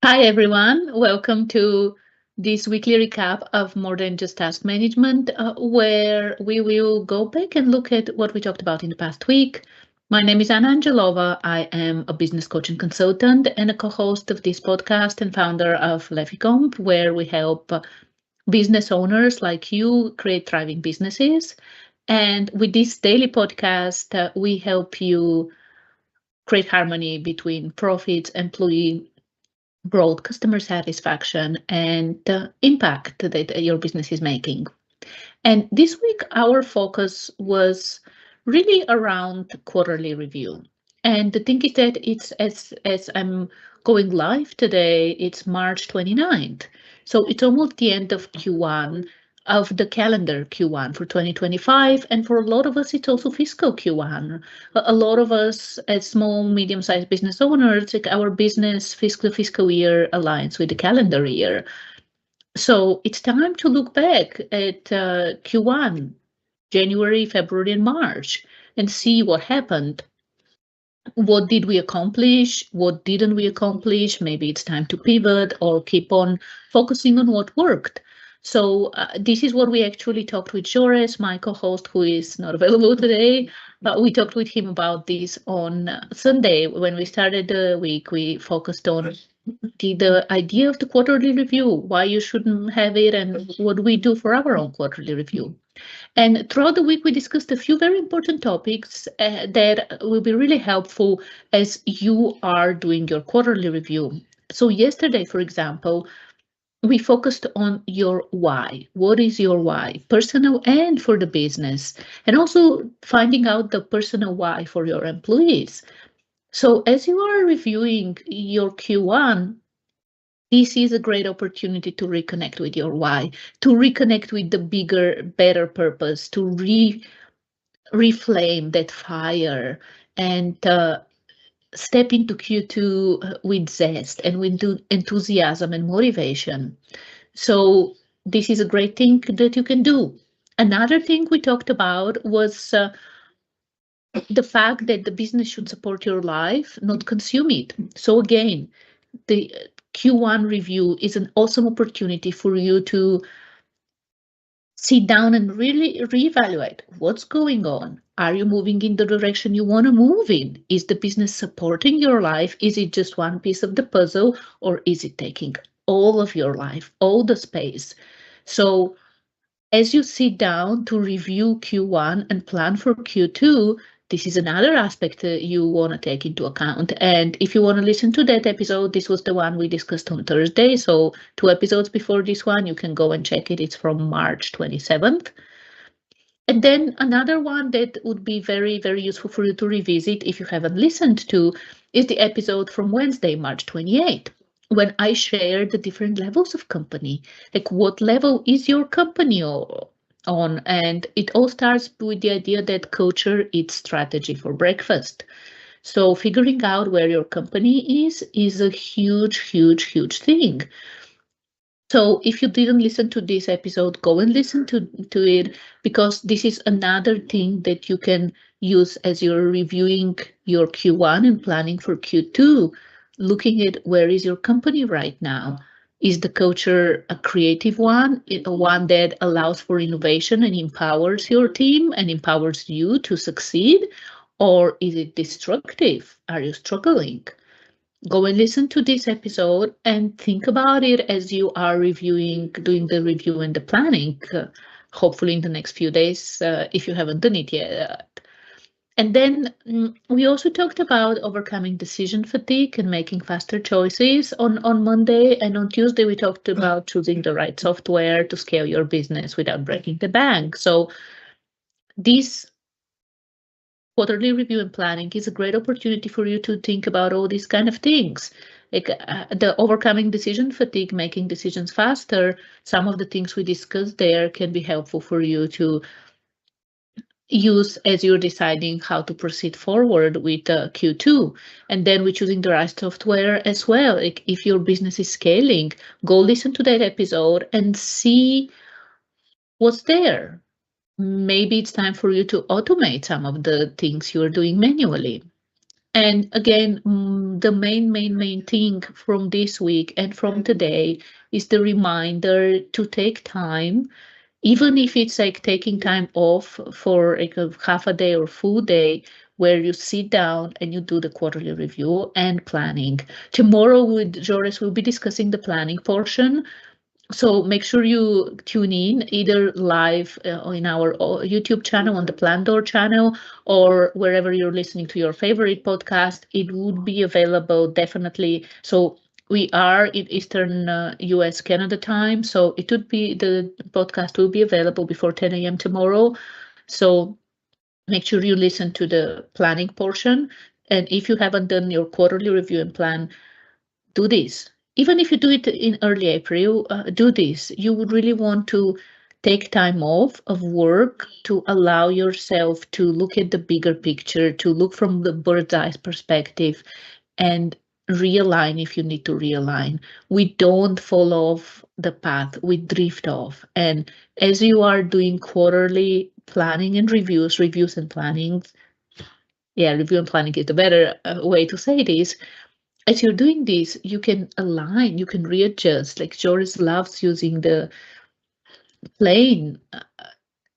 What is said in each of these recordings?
Hi, everyone. Welcome to this weekly recap of More Than Just Task Management, where we will go back and look at what we talked about in the past week. My name is Anna Angelova. I am a business coach and consultant and a co host of this podcast and founder of Lefficomp, where we help business owners like you create thriving businesses. And with this daily podcast, we help you create harmony between profits, employee growth, customer satisfaction, and the impact that your business is making. And this week, our focus was really around quarterly review. And the thing is that it's as I'm going live today, it's March 29th. So it's almost the end of Q1 of the calendar Q1 for 2025. And for a lot of us, it's also fiscal Q1. A lot of us as small, medium-sized business owners, like our business fiscal year aligns with the calendar year. So it's time to look back at Q1, January, February, and March, and see what happened. What did we accomplish? What didn't we accomplish? Maybe it's time to pivot or keep on focusing on what worked. So this is what we actually talked with Joris, my co-host, who is not available today. But we talked with him about this on Sunday when we started the week. We focused on the idea of the quarterly review, why you shouldn't have it, and what we do for our own quarterly review. And throughout the week, we discussed a few very important topics that will be really helpful as you are doing your quarterly review. So, yesterday, for example, we focused on your why. What is your why, personal and for the business? And also finding out the personal why for your employees. So, as you are reviewing your Q1, this is a great opportunity to reconnect with your why, to reconnect with the bigger, better purpose, to reflame that fire and step into Q2 with zest and with enthusiasm and motivation. So this is a great thing that you can do. Another thing we talked about was the fact that the business should support your life, not consume it. So again, the Q1 review is an awesome opportunity for you to sit down and really reevaluate what's going on. Are you moving in the direction you want to move in? Is the business supporting your life? Is it just one piece of the puzzle, or is it taking all of your life, all the space? So as you sit down to review Q1 and plan for Q2, this is another aspect that you want to take into account. And if you want to listen to that episode, this was the one we discussed on Thursday. So 2 episodes before this one, you can go and check it. It's from March 27th. And then another one that would be very, very useful for you to revisit if you haven't listened to is the episode from Wednesday, March 28th, when I shared the different levels of company. Like, what level is your company on? And it all starts with the idea that culture eats strategy for breakfast. So figuring out where your company is a huge, huge, huge thing. So if you didn't listen to this episode, go and listen to it, because this is another thing that you can use as you're reviewing your Q1 and planning for Q2, looking at where is your company right now. Is the culture a creative one, one that allows for innovation and empowers your team and empowers you to succeed? Or is it destructive? Are you struggling? Go and listen to this episode and think about it as you are doing the review and the planning, hopefully in the next few days, if you haven't done it yet. And then we also talked about overcoming decision fatigue and making faster choices on Monday. And on Tuesday, we talked about choosing the right software to scale your business without breaking the bank. So this quarterly review and planning is a great opportunity for you to think about all these kind of things, like the overcoming decision fatigue, making decisions faster. Some of the things we discussed there can be helpful for you to use as you're deciding how to proceed forward with Q2. And then we're choosing the right software as well. Like, if your business is scaling, go listen to that episode and see what's there. Maybe it's time for you to automate some of the things you're doing manually. And again, the main thing from this week and from today is the reminder to take time, even if it's like taking time off for like a half a day or full day, where you sit down and you do the quarterly review and planning. Tomorrow with Joris, we'll be discussing the planning portion. So make sure you tune in either live in our YouTube channel, on the Plandor channel, or wherever you're listening to your favorite podcast. It would be available definitely. So we are in Eastern US Canada time. So it would be, the podcast will be available before 10 a.m. tomorrow. So make sure you listen to the planning portion. And if you haven't done your quarterly review and plan, do this. Even if you do it in early April, do this. You would really want to take time off of work to allow yourself to look at the bigger picture, to look from the bird's eye perspective, and realign if you need to realign. We don't fall off the path, we drift off. And as you are doing quarterly planning and reviews and planning, yeah, review and planning is the better way to say this. As you're doing this, you can align, you can readjust. Like Joris loves using the plane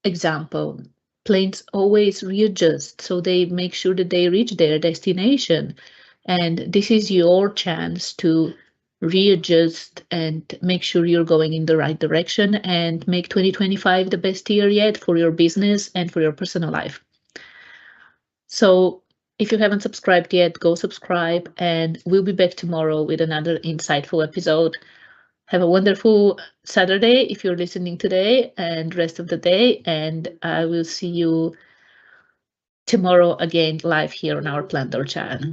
example. Planes always readjust, so they make sure that they reach their destination. And this is your chance to readjust and make sure you're going in the right direction and make 2025 the best year yet for your business and for your personal life. So if you haven't subscribed yet, go subscribe, and we'll be back tomorrow with another insightful episode. Have a wonderful Saturday if you're listening today, and rest of the day. And I will see you tomorrow again live here on our Planter channel.